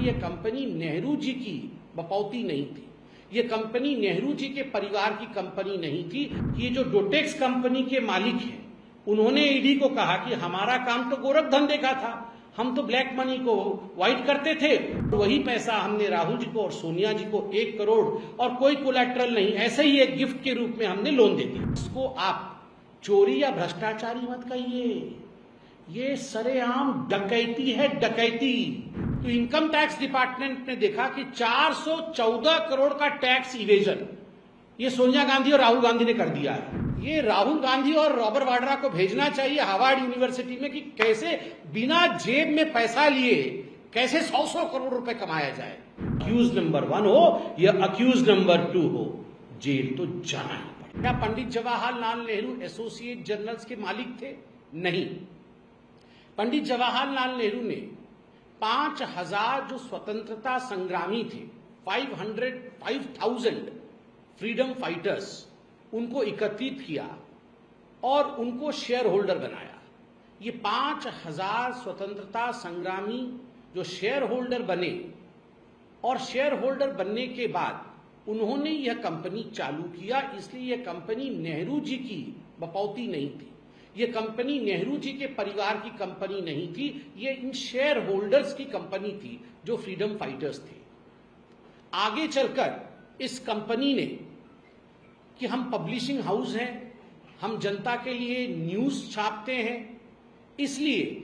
ये कंपनी नेहरू जी की बपौती नहीं थी, ये कंपनी नेहरू जी के परिवार की कंपनी नहीं थी। ये जो डोटेक्स कंपनी के मालिक हैं, उन्होंने ईडी को कहा कि हमारा काम तो गोरख धंधे का था, हम तो ब्लैक मनी को व्हाइट करते थे, वही पैसा हमने राहुल जी को और सोनिया जी को 1 करोड़ और कोई कोलैटरल नहीं, ऐसे ही एक गिफ्ट के रूप में हमने लोन दे दिया। इसको आप चोरी या भ्रष्टाचारी मत कहिए, ये सरेआम डकैती है, डकैती। तो इनकम टैक्स डिपार्टमेंट ने देखा कि 414 करोड़ का टैक्स इवेजन ये सोनिया गांधी और राहुल गांधी ने कर दिया है। ये राहुल गांधी और रॉबर्ट वाड्रा को भेजना चाहिए हार्वर्ड यूनिवर्सिटी में कि कैसे बिना जेब में पैसा लिए कैसे 100 करोड़ रुपए कमाया जाए। अक्यूज नंबर 1 हो या अक्यूज नंबर 2 हो, जेल तो जाना ही पड़ेगा। क्या पंडित जवाहरलाल नेहरू एसोसिएट जर्नल्स के मालिक थे? नहीं। पंडित जवाहरलाल नेहरू ने 5000 जो स्वतंत्रता संग्रामी थे, 5000 फ्रीडम फाइटर्स, उनको एकत्रित किया और उनको शेयर होल्डर बनाया। ये 5000 स्वतंत्रता संग्रामी जो शेयर होल्डर बने और शेयर होल्डर बनने के बाद उन्होंने यह कंपनी चालू किया, इसलिए यह कंपनी नेहरू जी की बपौती नहीं थी, यह कंपनी नेहरू जी के परिवार की कंपनी नहीं थी, ये इन शेयर होल्डर्स की कंपनी थी जो फ्रीडम फाइटर्स थे। आगे चलकर इस कंपनी ने कि हम पब्लिशिंग हाउस हैं, हम जनता के लिए न्यूज छापते हैं, इसलिए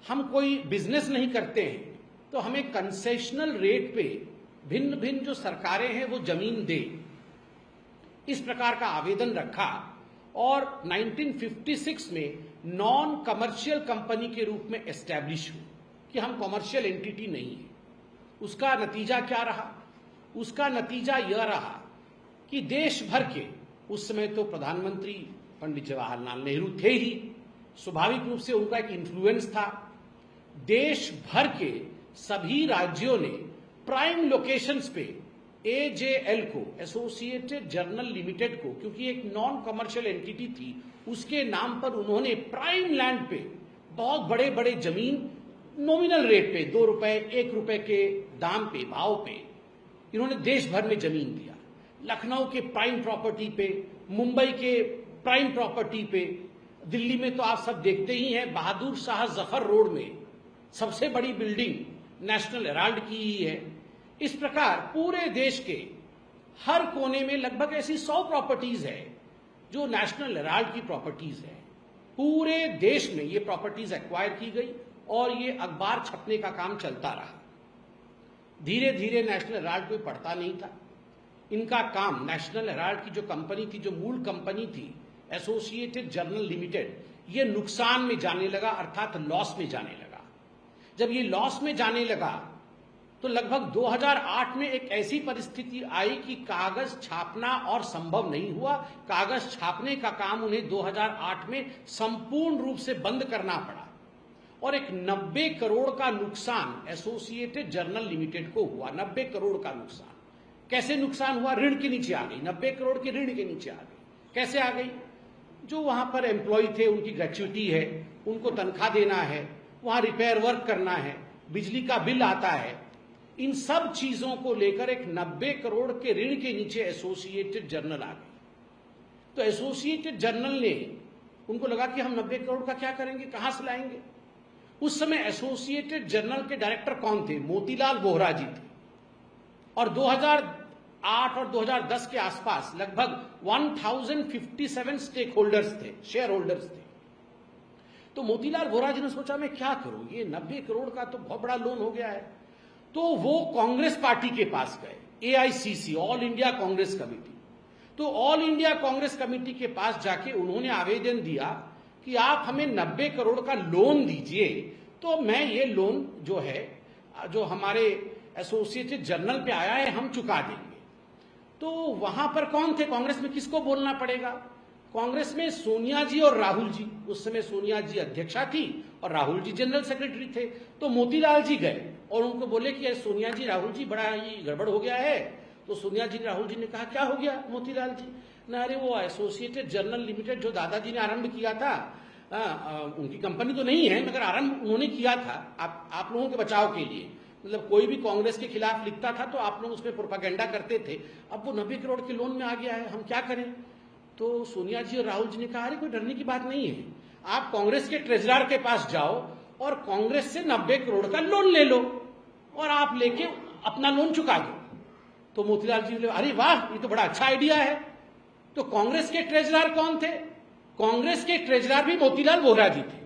हम कोई बिजनेस नहीं करते हैं, तो हमें कंसेशनल रेट पे भिन्न भिन्न जो सरकारें हैं वो जमीन दे, इस प्रकार का आवेदन रखा और 1956 में नॉन कमर्शियल कंपनी के रूप में एस्टैब्लिश हुई कि हम कमर्शियल एंटिटी नहीं है। उसका नतीजा क्या रहा? उसका नतीजा यह रहा कि देश भर के, उस समय तो प्रधानमंत्री पंडित जवाहरलाल नेहरू थे ही, स्वाभाविक रूप से उनका एक इन्फ्लुएंस था। देश भर के सभी राज्यों ने प्राइम लोकेशंस पे एजेएल को, एसोसिएटेड जर्नल लिमिटेड को, क्योंकि एक नॉन कमर्शियल एंटिटी थी, उसके नाम पर उन्होंने प्राइम लैंड पे बहुत बड़े बड़े जमीन नॉमिनल रेट पे 2 रुपए 1 रुपए के दाम पे, भाव पे इन्होंने देश भर में जमीन दिया। लखनऊ के प्राइम प्रॉपर्टी पे, मुंबई के प्राइम प्रॉपर्टी पे, दिल्ली में तो आप सब देखते ही हैं, बहादुर शाह जफर रोड में सबसे बड़ी बिल्डिंग नेशनल हेराल्ड की ही है। इस प्रकार पूरे देश के हर कोने में लगभग ऐसी 100 प्रॉपर्टीज है जो नेशनल हेराल्ड की प्रॉपर्टीज है। पूरे देश में ये प्रॉपर्टीज एक्वायर की गई और ये अखबार छपने का काम चलता रहा। धीरे धीरे नेशनल हेराल्ड कोई पढ़ता नहीं था। इनका काम, नेशनल हेराल्ड की जो कंपनी थी, जो मूल कंपनी थी एसोसिएटेड जर्नल लिमिटेड, ये नुकसान में जाने लगा, अर्थात लॉस में जाने लगा। जब ये लॉस में जाने लगा तो लगभग 2008 में एक ऐसी परिस्थिति आई कि कागज छापना और संभव नहीं हुआ। कागज छापने का काम उन्हें 2008 में संपूर्ण रूप से बंद करना पड़ा और एक 90 करोड़ का नुकसान एसोसिएटेड जर्नल लिमिटेड को हुआ। 90 करोड़ का नुकसान। कैसे नुकसान हुआ? ऋण के नीचे आ गई, 90 करोड़ के ऋण के नीचे आ गई। कैसे आ गई? जो वहां पर एम्प्लॉय थे, उनकी ग्रेच्युटी है, उनको तनख्वाह देना है, वहां रिपेयर वर्क करना है, बिजली का बिल आता है, इन सब चीजों को लेकर एक 90 करोड़ के ऋण के नीचे एसोसिएटेड जर्नल आ गई। तो एसोसिएटेड जर्नल ने, उनको लगा कि हम 90 करोड़ का क्या करेंगे, कहां से लाएंगे। उस समय एसोसिएटेड जर्नल के डायरेक्टर कौन थे? मोतीलाल वोहरा जी थे। और 2008 और 2010 के आसपास लगभग 1057 स्टेक होल्डर्स थे, शेयर होल्डर्स थे। तो मोतीलाल वोहरा जी ने सोचा मैं क्या करूं, ये 90 करोड़ का तो बहुत बड़ा लोन हो गया है। तो वो कांग्रेस पार्टी के पास गए, AICC, all India Congress committee. तो ऑल इंडिया कांग्रेस कमेटी के पास जाके उन्होंने आवेदन दिया कि आप हमें 90 करोड़ का लोन दीजिए, तो मैं ये लोन जो है, जो हमारे एसोसिएटेड जर्नल पे आया है, हम चुका देंगे। तो वहां पर कौन थे? कांग्रेस में किसको बोलना पड़ेगा? कांग्रेस में सोनिया जी और राहुल जी, उस समय सोनिया जी अध्यक्षा थी और राहुल जी जनरल सेक्रेटरी थे। तो मोतीलाल जी गए और उनको बोले कि सोनिया जी, राहुल जी, बड़ा ये गड़बड़ हो गया है। तो सोनिया जी, राहुल जी ने कहा क्या हो गया मोतीलाल जी? ना, अरे वो एसोसिएटेड जर्नल लिमिटेड जो दादाजी ने आरंभ किया था, उनकी कंपनी तो नहीं है, मगर आरंभ उन्होंने किया था आप लोगों के बचाव के लिए। मतलब कोई भी कांग्रेस के खिलाफ लिखता था तो आप लोग उसमें प्रोपागेंडा करते थे। अब वो 90 करोड़ के लोन में आ गया है, हम क्या करें? तो सोनिया जी और राहुल जी ने कहा, अरे कोई डरने की बात नहीं है, आप कांग्रेस के ट्रेजरर के पास जाओ और कांग्रेस से 90 करोड़ का लोन ले लो और आप लेके अपना लोन चुका दो। तो मोतीलाल जी बोले, अरे वाह, ये तो बड़ा अच्छा आइडिया है। तो कांग्रेस के ट्रेजरर कौन थे? कांग्रेस के ट्रेजरर भी मोतीलाल वोहरा जी थे।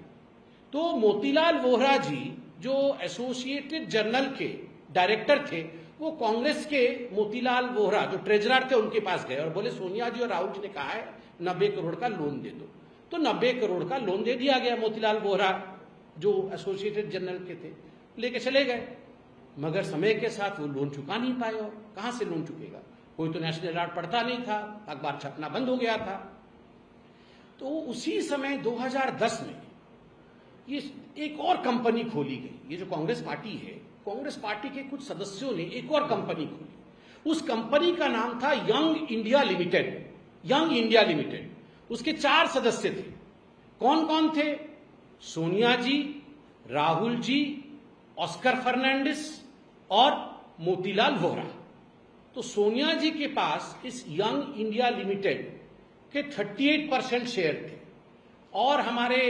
तो मोतीलाल वोहरा जी जो एसोसिएटेड जर्नल के डायरेक्टर थे, वो कांग्रेस के मोतीलाल वोहरा जो ट्रेजरर थे उनके पास गए और बोले, सोनिया जी और राहुल जी ने कहा है 90 करोड़ का लोन दे दो। तो 90 करोड़ का लोन दे दिया गया। मोतीलाल वोहरा जो एसोसिएटेड जर्नल के थे लेके चले गए, मगर समय के साथ वो लोन चुका नहीं पाए। और कहां से लोन चुकेगा? कोई तो नेशनल अलर्ट पढ़ता नहीं था, अखबार छपना बंद हो गया था। तो उसी समय 2010 में ये एक और कंपनी खोली गई। ये जो कांग्रेस पार्टी है, कांग्रेस पार्टी के कुछ सदस्यों ने एक और कंपनी खोली। उस कंपनी का नाम था young India limited. Young India limited, उसके 4 सदस्य थे। कौन कौन थे? सोनिया जी, राहुल जी, ऑस्कर फर्नांडिस और मोतीलाल वोहरा। तो सोनिया जी के पास इस यंग इंडिया लिमिटेड के 38% शेयर थे और हमारे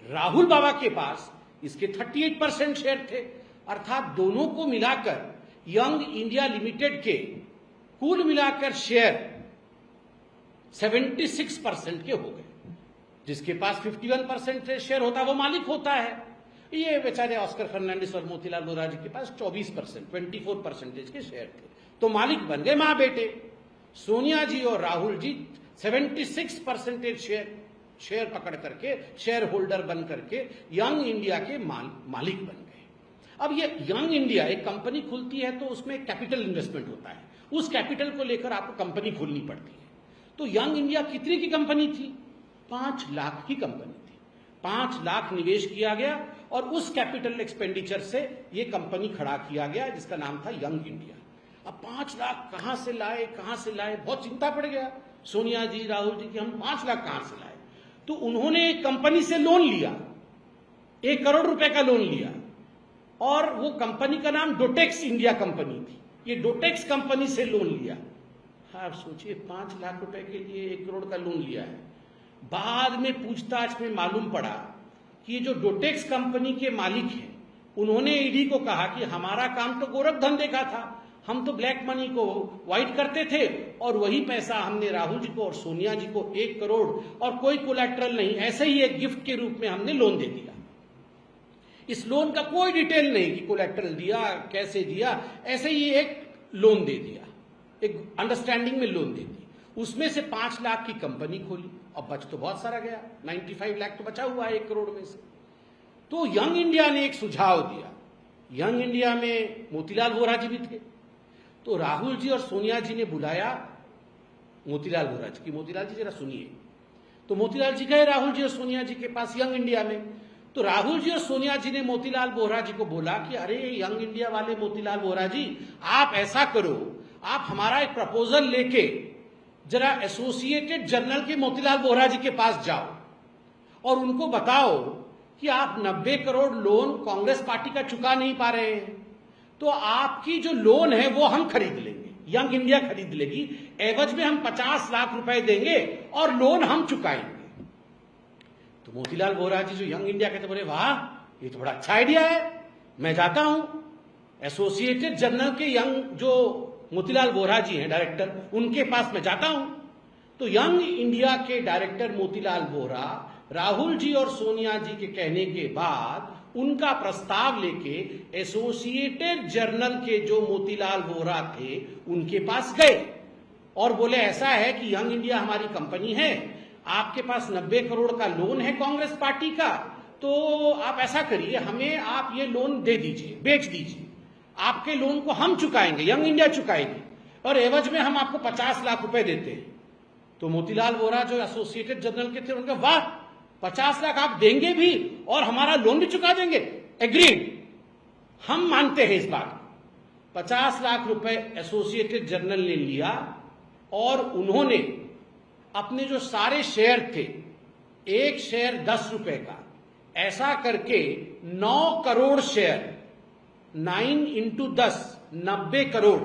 राहुल बाबा के पास इसके 38% शेयर थे। अर्थात दोनों को मिलाकर यंग इंडिया लिमिटेड के कुल मिलाकर शेयर 76% के हो गए। जिसके पास 51% शेयर होता है वो मालिक होता है। ये बेचारे ऑस्कर फर्नांडिस और मोतीलाल वोहरा जी के पास 24%, 24% के शेयर थे। तो मालिक बन गए मां बेटे। सोनिया जी और राहुल जी 76% शेयर पकड़ करके, शेयर होल्डर बन करके यंग इंडिया के मालिक बन गए। अब ये यंग इंडिया एक कंपनी खुलती है तो उसमें कैपिटल इन्वेस्टमेंट होता है। उस कैपिटल को लेकर आपको कंपनी खोलनी पड़ती है। तो यंग इंडिया कितने की कंपनी थी? 5 लाख की कंपनी थी। 5 लाख निवेश किया गया और उस कैपिटल एक्सपेंडिचर से यह कंपनी खड़ा किया गया जिसका नाम था यंग इंडिया। अब 5 लाख कहां से लाए, बहुत चिंता पड़ गया सोनिया जी, राहुल जी की, हम 5 लाख कहां से लाए? तो उन्होंने एक कंपनी से लोन लिया, 1 करोड़ रुपए का लोन लिया और वो कंपनी का नाम डोटेक्स इंडिया कंपनी थी। ये डोटेक्स कंपनी से लोन लिया। आप सोचिए, 5 लाख रुपए के लिए 1 करोड़ का लोन लिया है। बाद में पूछताछ में मालूम पड़ा कि ये जो डोटेक्स कंपनी के मालिक हैं, उन्होंने ईडी को कहा कि हमारा काम तो गोरख धंधे का था, हम तो ब्लैक मनी को व्हाइट करते थे और वही पैसा हमने राहुल जी को और सोनिया जी को 1 करोड़ और कोई कोलैटरल नहीं, ऐसे ही एक गिफ्ट के रूप में हमने लोन दे दिया। इस लोन का कोई डिटेल नहीं कि कोलैटरल दिया, कैसे दिया, ऐसे ही एक लोन दे दिया, एक अंडरस्टैंडिंग में लोन दे दी। उसमें से 5 लाख की कंपनी खोली और बच तो बहुत सारा गया, 95 लाख तो बचा हुआ है 1 करोड़ में से। तो यंग इंडिया ने एक सुझाव दिया। यंग इंडिया में मोतीलाल वोहरा जी भी थे। तो राहुल जी और सोनिया जी ने बुलाया मोतीलाल वोहरा जी की, मोतीलाल जी जरा सुनिए। तो मोतीलाल जी गए राहुल जी और सोनिया जी के पास यंग इंडिया में। तो राहुल जी और सोनिया जी ने मोतीलाल वोहरा जी को बोला कि अरे यंग इंडिया वाले मोतीलाल वोहरा जी, आप ऐसा करो, आप हमारा एक प्रपोजल लेके जरा एसोसिएटेड जर्नल के मोतीलाल वोहरा जी के पास जाओ और उनको बताओ कि आप 90 करोड़ लोन कांग्रेस पार्टी का चुका नहीं पा रहे हैं, तो आपकी जो लोन है वो हम खरीद लेंगे, यंग इंडिया खरीद लेगी, एवज में हम 50 लाख रुपए देंगे और लोन हम चुकाएंगे। तो मोतीलाल वोहरा जी जो यंग इंडिया कहते, बोले वाह, ये तो बड़ा अच्छा आइडिया है, मैं जाता हूं एसोसिएटेड जर्नल के यंग जो मोतीलाल वोहरा जी हैं डायरेक्टर, उनके पास मैं जाता हूं। तो यंग इंडिया के डायरेक्टर मोतीलाल वोहरा राहुल जी और सोनिया जी के कहने के बाद उनका प्रस्ताव लेके एसोसिएटेड जर्नल के जो मोतीलाल वोहरा थे उनके पास गए और बोले ऐसा है कि यंग इंडिया हमारी कंपनी है, आपके पास 90 करोड़ का लोन है कांग्रेस पार्टी का, तो आप ऐसा करिए, हमें आप ये लोन दे दीजिए, बेच दीजिए, आपके लोन को हम चुकाएंगे, यंग इंडिया चुकाएंगे और एवज में हम आपको 50 लाख रुपए देते हैं। तो मोतीलाल वोहरा जो एसोसिएटेड जर्नल के थे उनका, वाह, 50 लाख आप देंगे भी और हमारा लोन भी चुका देंगे, एग्रीड, हम मानते हैं इस बात। 50 लाख रुपए एसोसिएटेड जर्नल ने लिया और उन्होंने अपने जो सारे शेयर थे, एक शेयर 10 रुपए का, ऐसा करके 9 करोड़ शेयर 9 इंटू 10 90 करोड़।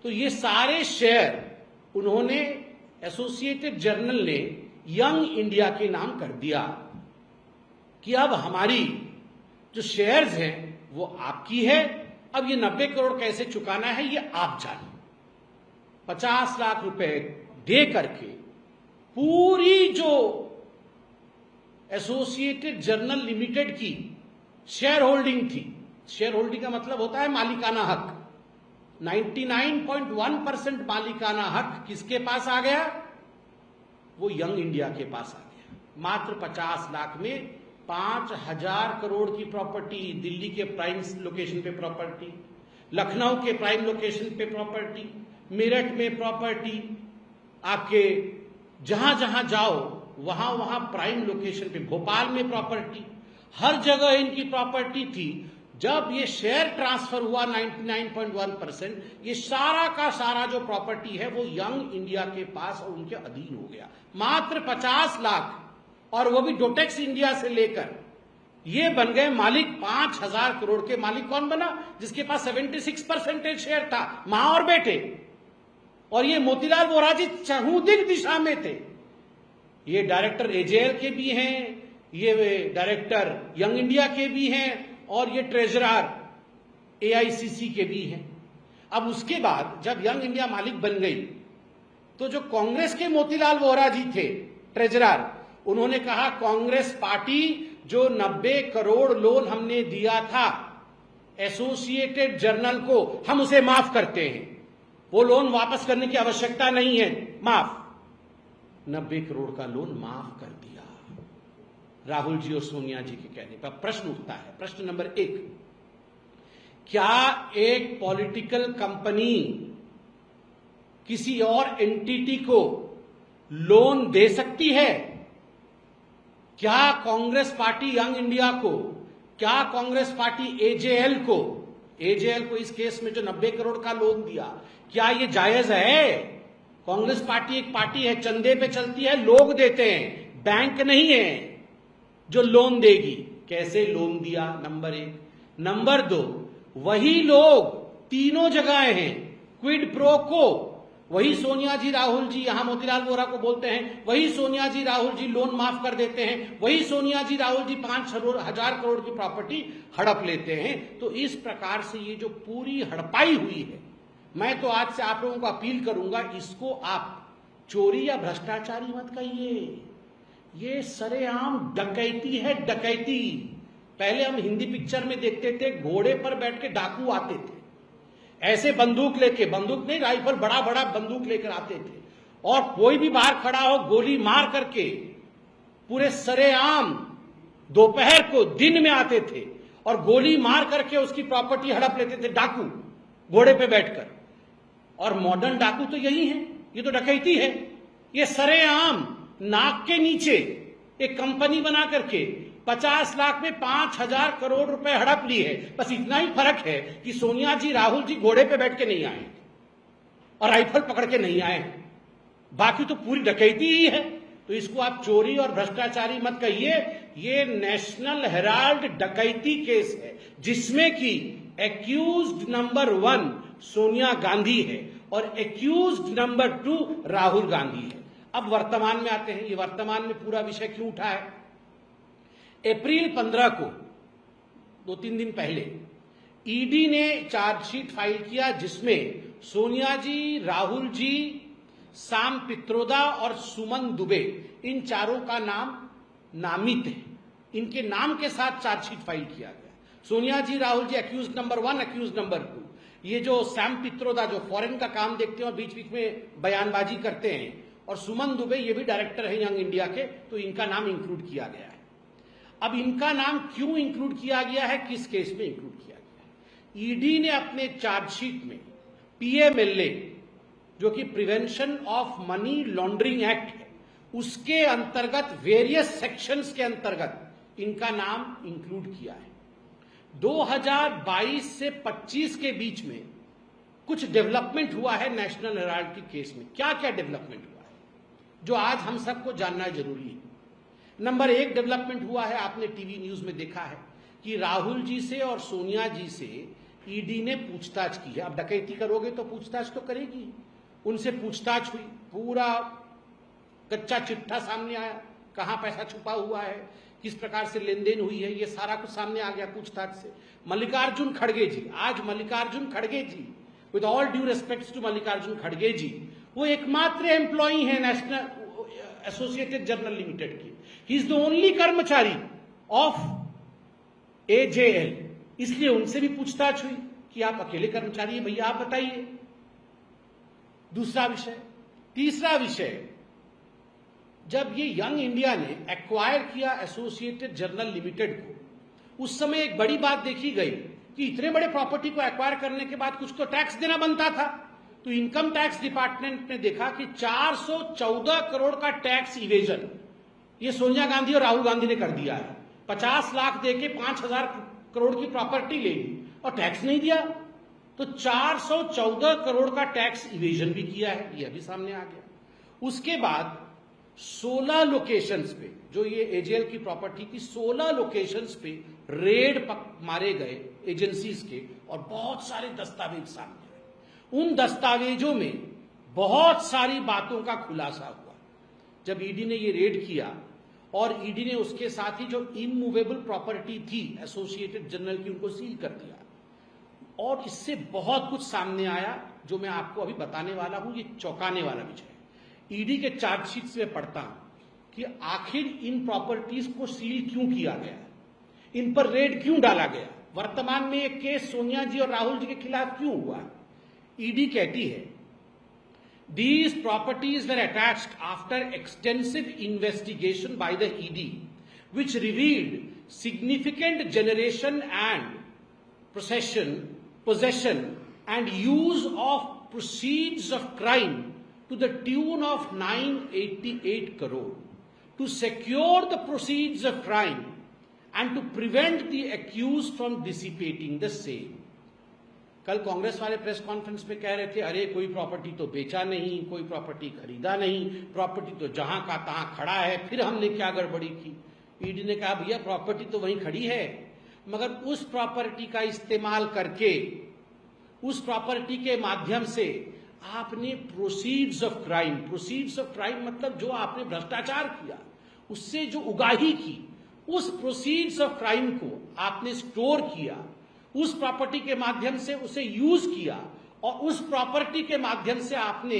तो ये सारे शेयर उन्होंने, एसोसिएटेड जर्नल ने यंग इंडिया के नाम कर दिया कि अब हमारी जो शेयर्स हैं वो आपकी है, अब ये 90 करोड़ कैसे चुकाना है ये आप जानो। 50 लाख रुपए दे करके पूरी जो एसोसिएटेड जर्नल लिमिटेड की शेयर होल्डिंग थी, शेयर होल्डिंग का मतलब होता है मालिकाना हक, 99.1% मालिकाना हक किसके पास आ गया? वो यंग इंडिया के पास आ गया। मात्र 50 लाख में 5,000 करोड़ की प्रॉपर्टी, दिल्ली के प्राइम लोकेशन पे प्रॉपर्टी, लखनऊ के प्राइम लोकेशन पे प्रॉपर्टी, मेरठ में प्रॉपर्टी, आपके जहां जहां जाओ वहां वहां प्राइम लोकेशन पे, भोपाल में प्रॉपर्टी, हर जगह इनकी प्रॉपर्टी थी। जब ये शेयर ट्रांसफर हुआ 99.1%, ये सारा का सारा जो प्रॉपर्टी है वो यंग इंडिया के पास और उनके अधीन हो गया। मात्र 50 लाख, और वो भी डोटेक्स इंडिया से लेकर ये बन गए मालिक। 5,000 करोड़ के मालिक कौन बना? जिसके पास 76% शेयर था, मां और बेटे। और ये मोतीलाल वोरा जी चहुदिन दिशा में थे। ये डायरेक्टर एजेएल के भी हैं, ये डायरेक्टर यंग इंडिया के भी हैं, और ये ट्रेजरर एआईसीसी के भी हैं। अब उसके बाद जब यंग इंडिया मालिक बन गई तो जो कांग्रेस के मोतीलाल वोरा जी थे ट्रेजरर, उन्होंने कहा कांग्रेस पार्टी जो 90 करोड़ लोन हमने दिया था एसोसिएटेड जर्नल को, हम उसे माफ करते हैं, वो लोन वापस करने की आवश्यकता नहीं है, माफ। 90 करोड़ का लोन माफ कर दिया राहुल जी और सोनिया जी के कहने पर। प्रश्न उठता है, प्रश्न नंबर 1, क्या एक पॉलिटिकल कंपनी किसी और एंटिटी को लोन दे सकती है? क्या कांग्रेस पार्टी यंग इंडिया को, क्या कांग्रेस पार्टी एजेएल को इस केस में जो 90 करोड़ का लोन दिया, क्या ये जायज है? कांग्रेस पार्टी एक पार्टी है, चंदे पे चलती है, लोग देते हैं, बैंक नहीं है जो लोन देगी। कैसे लोन दिया? नंबर 1। नंबर 2, वही लोग तीनों जगह हैं, क्विड प्रो को, वही सोनिया जी राहुल जी यहां मोतीलाल वोरा को बोलते हैं, वही सोनिया जी राहुल जी लोन माफ कर देते हैं, वही सोनिया जी राहुल जी 5,000 करोड़ की प्रॉपर्टी हड़प लेते हैं। तो इस प्रकार से ये जो पूरी हड़पाई हुई है, मैं तो आज से आप लोगों को अपील करूंगा, इसको आप चोरी या भ्रष्टाचारी मत कहिए, ये सरेआम डकैती है, डकैती। पहले हम हिंदी पिक्चर में देखते थे, घोड़े पर बैठ के डाकू आते थे, ऐसे बंदूक लेके, बंदूक नहीं राइफल, बड़ा बड़ा बंदूक लेकर आते थे, और कोई भी बाहर खड़ा हो गोली मार करके पूरे सरेआम दोपहर को, दिन में आते थे और गोली मार करके उसकी प्रॉपर्टी हड़प लेते थे डाकू घोड़े पे बैठकर। और मॉडर्न डाकू तो यही है, ये तो डकैती है। ये सरेआम नाक के नीचे एक कंपनी बना करके 50 लाख में 5,000 करोड़ रुपए हड़प ली है। बस इतना ही फर्क है कि सोनिया जी राहुल जी घोड़े पे बैठ के नहीं आए और राइफल पकड़ के नहीं आए, बाकी तो पूरी डकैती ही है। तो इसको आप चोरी और भ्रष्टाचारी मत कहिए, ये नेशनल हेराल्ड डकैती केस है, जिसमें कि एक्यूज्ड नंबर 1 सोनिया गांधी है और एक्यूज्ड नंबर 2 राहुल गांधी है। अब वर्तमान में आते हैं, ये वर्तमान में पूरा विषय क्यों उठा है? अप्रैल 15 को, 2-3 दिन पहले, ईडी ने चार्जशीट फाइल किया, जिसमें सोनिया जी, राहुल जी, साम पित्रोदा और सुमन दुबे, इन चारों का नाम नामित है। इनके नाम के साथ चार्जशीट फाइल किया गया। सोनिया जी Rahul ji accused number 1, accused number 2। ये जो सैम पित्रोदा जो फॉरेन का काम देखते हैं और बीच बीच में बयानबाजी करते हैं, और सुमन दुबे ये भी डायरेक्टर है यंग इंडिया के, तो इनका नाम इंक्लूड किया गया है। अब इनका नाम क्यों इंक्लूड किया गया है, किस केस में इंक्लूड किया गया है? ईडी ने अपने चार्जशीट में पीएमएलए, जो कि prevention of money laundering act है, उसके अंतर्गत वेरियस सेक्शंस के अंतर्गत इनका नाम इंक्लूड किया है। 2022 से 25 के बीच में कुछ डेवलपमेंट हुआ है नेशनल हेराल्ड के केस में। क्या क्या डेवलपमेंट हुआ है जो आज हम सबको जानना जरूरी है? नंबर 1 डेवलपमेंट हुआ है, आपने टीवी न्यूज में देखा है कि राहुल जी से और सोनिया जी से ईडी ने पूछताछ की है। अब डकैती करोगे तो पूछताछ तो करेगी। उनसे पूछताछ हुई, पूरा कच्चा चिट्ठा सामने आया, कहां पैसा छुपा हुआ है, किस प्रकार से लेन देन हुई है, ये सारा कुछ सामने आ गया पूछताछ से। मल्लिकार्जुन खड़गे जी, आज मल्लिकार्जुन खड़गे जी, with all due respect to Mallikarjun खड़गे जी, वो एकमात्र एम्प्लॉई है नेशनल एसोसिएटेड जर्नल लिमिटेड की। ही इज द ओनली कर्मचारी ऑफ एजेएल, इसलिए उनसे भी पूछताछ हुई कि आप अकेले कर्मचारी हैं भैया, आप बताइए। दूसरा विषय। तीसरा विषय, जब ये यंग इंडिया ने एक्वायर किया एसोसिएटेड जर्नल लिमिटेड को, उस समय एक बड़ी बात देखी गई कि इतने बड़े प्रॉपर्टी को एक्वायर करने के बाद कुछ तो टैक्स देना बनता था। तो इनकम टैक्स डिपार्टमेंट ने देखा कि 414 करोड़ का टैक्स इवेजन ये सोनिया गांधी और राहुल गांधी ने कर दिया है। 50 लाख देके 5000 करोड़ की प्रॉपर्टी ले ली और टैक्स नहीं दिया, तो 414 करोड़ का टैक्स इवेजन भी किया है, यह भी सामने आ गया। उसके बाद 16 लोकेशंस पे, जो ये एजेएल की प्रॉपर्टी की 16 लोकेशंस पे रेड मारे गए एजेंसीज के, और बहुत सारे दस्तावेज सामने आए। उन दस्तावेजों में बहुत सारी बातों का खुलासा हुआ। जब ईडी ने ये रेड किया और ईडी ने उसके साथ ही जो इमूवेबल प्रॉपर्टी थी एसोसिएटेड जर्नल की, उनको सील कर दिया, और इससे बहुत कुछ सामने आया जो मैं आपको अभी बताने वाला हूं। ये चौंकाने वाला विषय है। ईडी के चार्जशीट से मैं पढ़ता हूं कि आखिर इन प्रॉपर्टीज को सील क्यों किया गया, इन पर रेड क्यों डाला गया, वर्तमान में एक केस सोनिया जी और राहुल जी के खिलाफ क्यों हुआ। ईडी कहती है, these properties were attached after extensive investigation by the ED, which revealed significant generation and possession and use of proceeds of crime to the tune of 988 crore. To secure the proceeds of crime and to prevent the accused from dissipating the same. कल कांग्रेस वाले press conference में कह रहे थे, अरे कोई property तो बेचा नहीं, कोई प्रॉपर्टी खरीदा नहीं, प्रॉपर्टी तो जहां का तहां खड़ा है, फिर हमने क्या गड़बड़ी की। ईडी ने कहा, भैया प्रॉपर्टी तो वहीं खड़ी है, मगर उस प्रॉपर्टी का इस्तेमाल करके, उस प्रॉपर्टी के माध्यम से आपने प्रोसीड्स ऑफ क्राइम मतलब जो आपने भ्रष्टाचार किया, उससे जो उगाही की, उस प्रोसीड्स ऑफ क्राइम को आपने स्टोर किया, उस प्रॉपर्टी के माध्यम से उसे यूज किया, और उस प्रॉपर्टी के माध्यम से आपने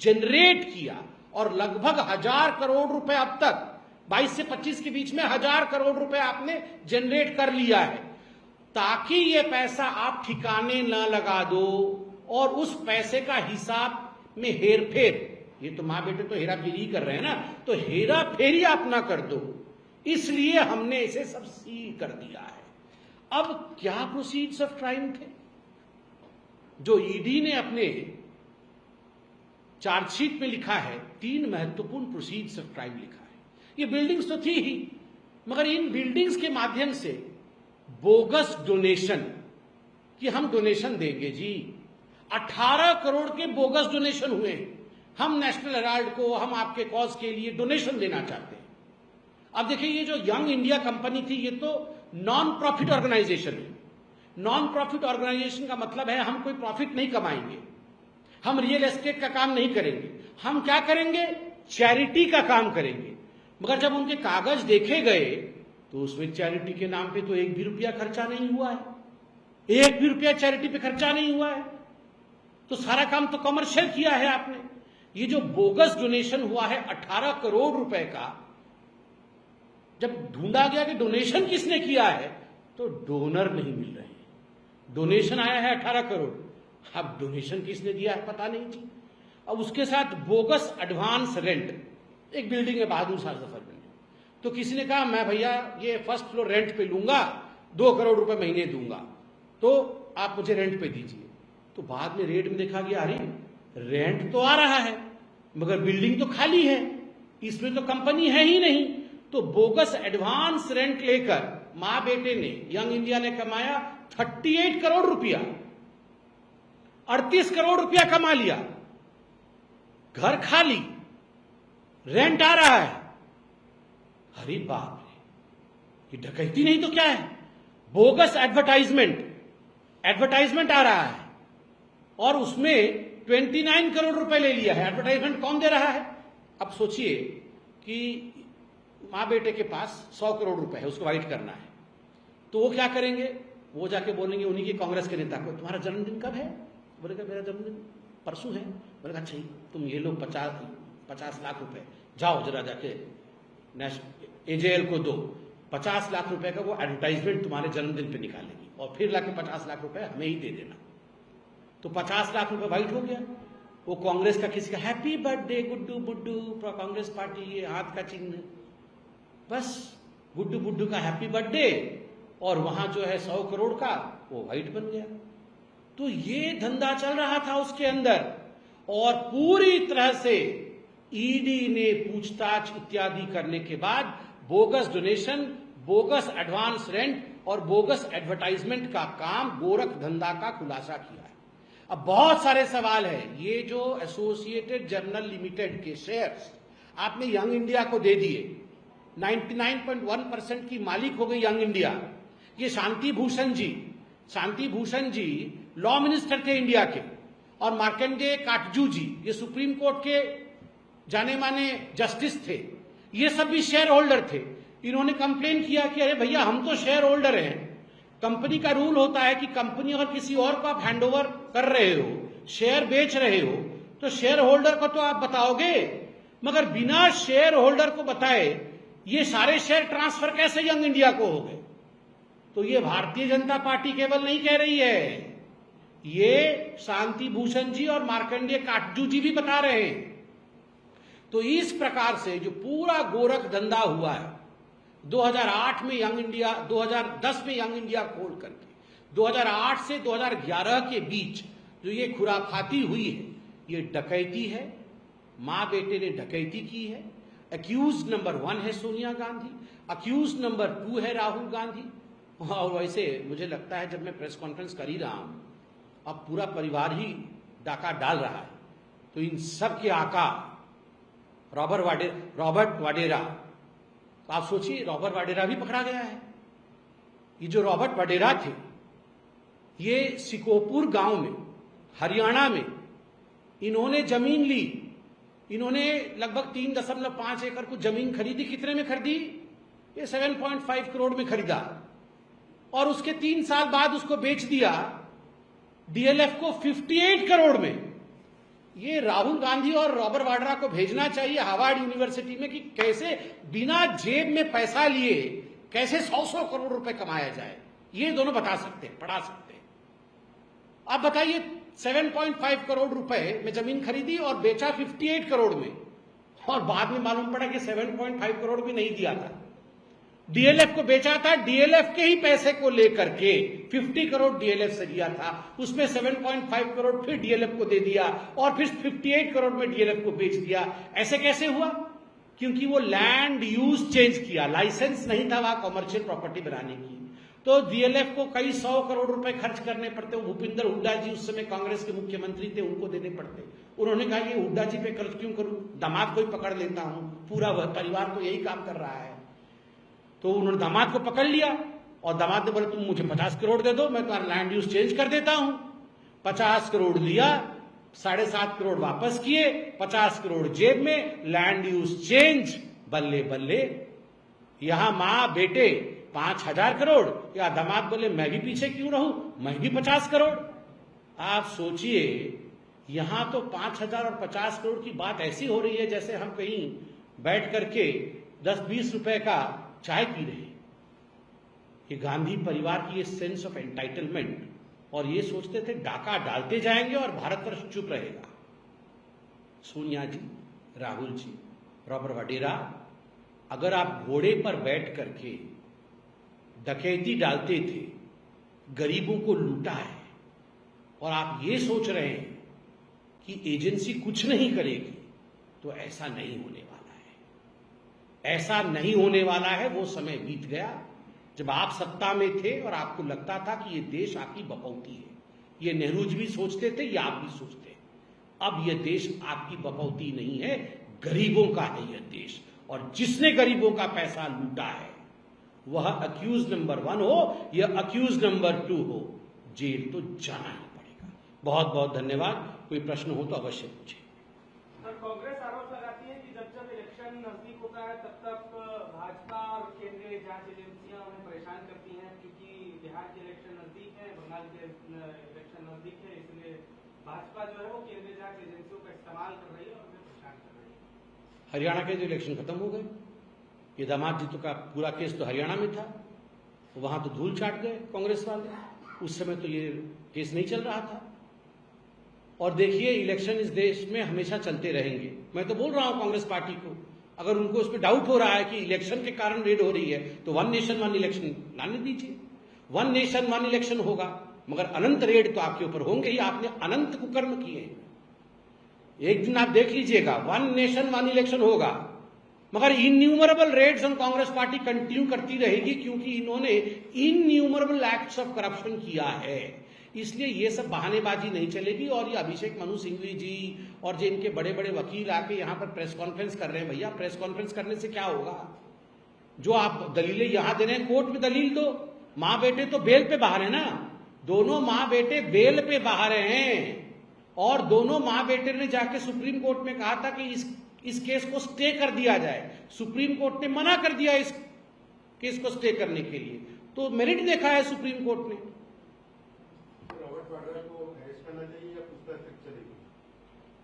जनरेट किया, और लगभग 1000 करोड़ रुपए अब तक 22 से 25 के बीच में 1000 करोड़ रुपए आपने जनरेट कर लिया है, ताकि ये पैसा आप ठिकाने न लगा दो और उस पैसे का हिसाब में हेरफेर, ये तो मां बेटे तो हेरा फेरी कर रहे हैं ना, तो हेरा फेरी आप ना कर दो, इसलिए हमने इसे सब सील कर दिया है। अब क्या प्रोसीड्स ऑफ क्राइम थे जो ईडी ने अपने चार्जशीट में लिखा है? 3 महत्वपूर्ण प्रोसीड्स ऑफ क्राइम लिखा है। ये बिल्डिंग्स तो थी ही, मगर इन बिल्डिंग्स के माध्यम से बोगस डोनेशन, कि हम डोनेशन देंगे जी, 18 करोड़ के बोगस डोनेशन हुए। हम नेशनल हेराल्ड को, हम आपके कॉज के लिए डोनेशन देना चाहते हैं। अब देखिए, ये जो यंग इंडिया कंपनी थी, ये तो नॉन प्रॉफिट ऑर्गेनाइजेशन है। नॉन प्रॉफिट ऑर्गेनाइजेशन का मतलब है हम कोई प्रॉफिट नहीं कमाएंगे, हम रियल एस्टेट का काम नहीं करेंगे, हम क्या करेंगे, चैरिटी का काम करेंगे। मगर जब उनके कागज देखे गए तो उसमें चैरिटी के नाम पे तो 1 भी रुपया खर्चा नहीं हुआ है, 1 भी रुपया चैरिटी पे खर्चा नहीं हुआ है। तो सारा काम तो कमर्शियल किया है आपने। ये जो बोगस डोनेशन हुआ है 18 करोड़ रुपए का, जब ढूंढा गया कि डोनेशन किसने किया है, तो डोनर नहीं मिल रहे हैं। डोनेशन आया है 18 करोड़, अब डोनेशन किसने दिया है पता नहीं जी। अब उसके साथ बोगस एडवांस रेंट, एक बिल्डिंग है बहादुर शाह जफर में, तो किसी ने कहा मैं भैया ये फर्स्ट फ्लोर रेंट पे लूंगा, 2 करोड़ रुपए महीने दूंगा, तो आप मुझे रेंट पे दीजिए। तो बाद में रेट में देखा गया, अरे रेंट तो आ रहा है मगर बिल्डिंग तो खाली है, इसमें तो कंपनी है ही नहीं। तो बोगस एडवांस रेंट लेकर मां बेटे ने, यंग इंडिया ने कमाया 38 करोड़ रुपया, 38 करोड़ रुपया कमा लिया, घर खाली, रेंट आ रहा है। अरे बाप रे, ये डकैती नहीं तो क्या है। बोगस एडवर्टाइजमेंट आ रहा है और उसमें 29 करोड़ रुपए ले लिया है। एडवर्टाइजमेंट कौन दे रहा है? अब सोचिए कि मां बेटे के पास 100 करोड़ रुपए है, उसको वाइट करना है, तो वो क्या करेंगे? वो जाके बोलेंगे उन्हीं के कांग्रेस के नेता को, तुम्हारा जन्मदिन कब है? बोलेगा मेरा जन्मदिन परसों है। बोलेगा अच्छा तुम ये लो 50 लाख रुपए, जाओ जरा जाके एजेएल को दो, 50 लाख रुपए का वो एडवर्टाइजमेंट तुम्हारे जन्मदिन पे निकालेगी और फिर लाके 50 लाख रुपए हमें ही दे देना। तो 50 लाख रुपए वाइट हो गया। वो कांग्रेस का किसी का happy birthday Guddu Buddu, Congress party, ये हाथ का चिन्ह, बस गुड्डू बुड्डू का हैप्पी बर्थडे, और वहां जो है 100 करोड़ का वो वाइट बन गया। तो ये धंधा चल रहा था उसके अंदर, और पूरी तरह से ईडी ने पूछताछ इत्यादि करने के बाद bogus donation, bogus advance rent और बोगस एडवर्टाइजमेंट का काम, गोरख धंधा का खुलासा किया है। अब बहुत सारे सवाल है। ये जो एसोसिएटेड जर्नल लिमिटेड के शेयर्स आपने यंग इंडिया को दे दिए, 99.1% की मालिक हो गई यंग इंडिया। ये शांति भूषण जी लॉ मिनिस्टर थे इंडिया के, और मार्कंडेय काटजू जी ये सुप्रीम कोर्ट के जाने माने जस्टिस थे, ये सब भी शेयर होल्डर थे। इन्होंने कंप्लेन किया कि अरे भैया हम तो शेयर होल्डर हैं, कंपनी का रूल होता है कि कंपनी अगर किसी और को आप हैंडओवर कर रहे हो, शेयर बेच रहे हो, तो शेयर होल्डर को तो आप बताओगे, मगर बिना शेयर होल्डर को बताए ये सारे शेयर ट्रांसफर कैसे यंग इंडिया को हो गए? तो ये भारतीय जनता पार्टी केवल नहीं कह रही है, ये शांति भूषण जी और मार्कंडेय काटजू जी भी बता रहे हैं। तो इस प्रकार से जो पूरा गोरख धंधा हुआ है 2008 में यंग इंडिया, 2010 में यंग इंडिया खोल करके 2008 से 2011 के बीच जो ये खुराफाती हुई है, ये डकैती है। मां बेटे ने डकैती की है। अक्यूज नंबर 1 है सोनिया गांधी, अक्यूज नंबर 2 है राहुल गांधी। और वैसे मुझे लगता है जब मैं प्रेस कॉन्फ्रेंस कर ही रहा हूं, अब पूरा परिवार ही डाका डाल रहा है, तो इन सब के आका रॉबर्ट वाडेरा, तो आप सोचिए रॉबर्ट वाडेरा भी पकड़ा गया है। ये जो रॉबर्ट वाडेरा थे, ये सिकोपुर गांव में हरियाणा में इन्होंने जमीन ली। इन्होंने लगभग 3.5 एकड़ को जमीन खरीदी। कितने में खरीदी? ये 7.5 करोड़ में खरीदा, और उसके 3 साल बाद उसको बेच दिया डीएलएफ को 58 करोड़ में। ये राहुल गांधी और रॉबर्ट वाड्रा को भेजना चाहिए हार्वर्ड यूनिवर्सिटी में कि कैसे बिना जेब में पैसा लिए कैसे 100 करोड़ रुपए कमाया जाए। ये दोनों बता सकते हैं, पढ़ा सकते हैं। आप बताइए 7.5 करोड़ रुपए में जमीन खरीदी और बेचा 58 करोड़ में, और बाद में मालूम पड़ा कि 7.5 करोड़ भी नहीं दिया था, डीएलएफ को बेचा था। डीएलएफ के ही पैसे को लेकर के 50 करोड़ डीएलएफ से लिया था, उसमें 7.5 करोड़ फिर डीएलएफ को दे दिया, और फिर 58 करोड़ में डीएलएफ को बेच दिया। ऐसे कैसे हुआ? क्योंकि वो लैंड यूज चेंज किया, लाइसेंस नहीं था वहां कमर्शियल प्रॉपर्टी बनाने की, तो डीएलएफ को कई 100 करोड़ रुपए खर्च करने पड़ते। भूपिंदर हुड्डा जी उस समय कांग्रेस के मुख्यमंत्री थे, उनको देने पड़ते। उन्होंने कहा ये हुड्डा जी पे खर्च क्यों करूं, दामाद को ही पकड़ लेता हूं, पूरा परिवार तो यही काम कर रहा है। तो उन्होंने दामाद को पकड़ लिया, और दामाद ने बोला तुम मुझे 50 करोड़ दे दो, मैं तुम्हारा लैंड यूज चेंज कर देता हूं। 50 करोड़ लिया, 7.5 करोड़ वापस किए, 50 करोड़ जेब में, लैंड यूज चेंज, बल्ले बल्ले। यहां मां बेटे 5,000 करोड़, या दामाद बोले मैं भी पीछे क्यों रहूं, मैं भी 50 करोड़। आप सोचिए, यहां तो 5,000 और 50 करोड़ की बात ऐसी हो रही है जैसे हम कहीं बैठ करके 10-20 रुपए का चाय पी रहे हैं। ये गांधी परिवार की ये सेंस ऑफ एंटाइटलमेंट, और ये सोचते थे डाका डालते जाएंगे और भारतवर्ष चुप रहेगा। सोनिया जी, राहुल जी, रॉबर्ट वाड्रा, अगर आप घोड़े पर बैठ करके डकैती डालते थे, गरीबों को लूटा है, और आप ये सोच रहे हैं कि एजेंसी कुछ नहीं करेगी, तो ऐसा नहीं होने वाला है। ऐसा नहीं होने वाला है। वो समय बीत गया जब आप सत्ता में थे और आपको लगता था कि ये देश आपकी बपौती है। ये नेहरू जी भी सोचते थे, ये आप भी सोचते। अब यह देश आपकी बपौती नहीं है, गरीबों का है यह देश, और जिसने गरीबों का पैसा लूटा है वह अक्यूज नंबर 1 हो या अक्यूज नंबर 2 हो, जेल तो जाना ही पड़ेगा। बहुत बहुत धन्यवाद। कोई प्रश्न हो तो अवश्य पूछे। सर, कांग्रेस आरोप लगाती है कि जब जब इलेक्शन नजदीक होता है तब तक भाजपा और केंद्रीय जांच एजेंसियां उन्हें परेशान करती हैं, क्योंकि बिहार के इलेक्शन नजदीक है, बंगाल के इलेक्शन नजदीक है, इसलिए भाजपा जो है वो केंद्रीय जांच एजेंसियों का इस्तेमाल कर रही है और उन्हें परेशान कर रही है। हरियाणा के जो इलेक्शन खत्म हो गए, ये दामाद जी तो का पूरा केस तो हरियाणा में था, वहां तो धूल चाट गए कांग्रेस वाले। उस समय तो ये केस नहीं चल रहा था। और देखिए, इलेक्शन इस देश में हमेशा चलते रहेंगे। मैं तो बोल रहा हूं कांग्रेस पार्टी को, अगर उनको इसमें डाउट हो रहा है कि इलेक्शन के कारण रेड हो रही है, तो 1 नेशन 1 इलेक्शन लाने दीजिए। 1 नेशन 1 इलेक्शन होगा, मगर अनंत रेड तो आपके ऊपर होंगे ही। आपने अनंत कुकर्म किए हैं। एक दिन आप देख लीजिएगा, 1 नेशन 1 इलेक्शन होगा, मगर innumerable raids on Congress party continue करती रहेगी, क्योंकि इन्होंने इन्यूमरेबल एक्ट्स ऑफ करप्शन किया है। इसलिए ये सब बहानेबाजी नहीं चलेगी। और ये अभिषेक मनु सिंघवी जी और जो इनके बड़े बड़े वकील आके यहां पर प्रेस कॉन्फ्रेंस कर रहे हैं, भैया प्रेस कॉन्फ्रेंस करने से क्या होगा? जो आप दलीलें यहां दे रहे हैं, कोर्ट में दलील दो। मां बेटे तो बेल पे बाहर है ना, दोनों मां बेटे बेल पे बाहर हैं। और दोनों मां बेटे ने जाके सुप्रीम कोर्ट में कहा था कि इस केस को स्टे कर दिया जाए। सुप्रीम कोर्ट ने मना कर दिया इस केस को स्टे करने के लिए। तो मेरिट देखा है सुप्रीम कोर्ट ने।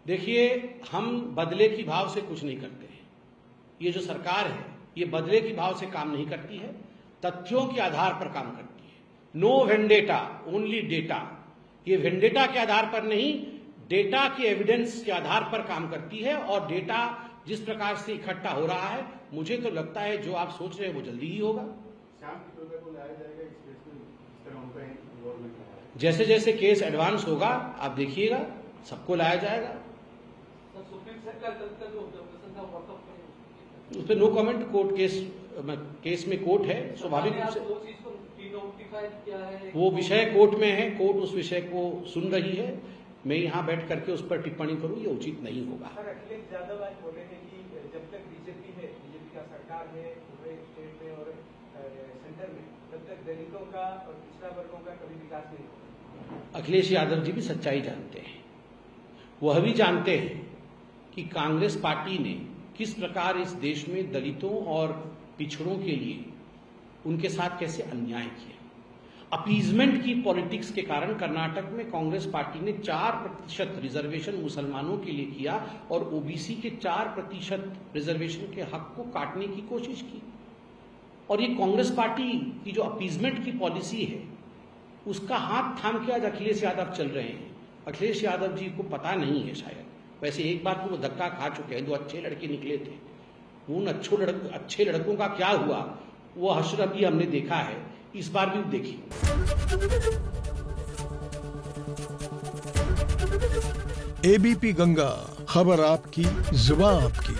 देखिए, हम बदले की भाव से कुछ नहीं करते हैं। ये जो सरकार है, ये बदले की भाव से काम नहीं करती है, तथ्यों के आधार पर काम करती है। No vendetta, only data. ये वेंडेटा के आधार पर नहीं, डेटा के एविडेंस के आधार पर काम करती है। और डेटा जिस प्रकार से इकट्ठा हो रहा है, मुझे तो लगता है जो आप सोच रहे हैं वो जल्दी ही होगा। जैसे जैसे केस एडवांस होगा, आप देखिएगा, सबको लाया जाएगा। उस पर नो कमेंट। कोर्ट केस में कोर्ट है, स्वाभाविक रूप से वो विषय कोर्ट में है, कोर्ट उस विषय को सुन रही है। मैं यहाँ बैठ करके उस पर टिप्पणी करूँ, ये उचित नहीं होगा। सर, अखिलेश यादव आज बोले हैं कि जब तक बीजेपी है, बीजेपी का सरकार है पूरे स्टेट में और सेंटर में, तब तक दलितों का और पिछड़ा वर्गों का कभी विकास नहीं होगा। अखिलेश यादव जी भी सच्चाई जानते हैं। वह भी जानते हैं कि कांग्रेस पार्टी ने किस प्रकार इस देश में दलितों और पिछड़ों के लिए उनके साथ कैसे अन्याय किया। अपीजमेंट की पॉलिटिक्स के कारण कर्नाटक में कांग्रेस पार्टी ने 4% रिजर्वेशन मुसलमानों के लिए किया और ओबीसी के 4% रिजर्वेशन के हक को काटने की कोशिश की। और ये कांग्रेस पार्टी की जो अपीजमेंट की पॉलिसी है, उसका हाथ थाम के आज अखिलेश यादव चल रहे हैं। अखिलेश यादव जी को पता नहीं है शायद, वैसे एक बात को वो धक्का खा चुके हैं। 2 अच्छे लड़के निकले थे, उन अच्छे लड़कों का क्या हुआ वो हश्र भी हमने देखा है, इस बार भी देखिए। एबीपी गंगा, खबर आपकी, जुबान आपकी।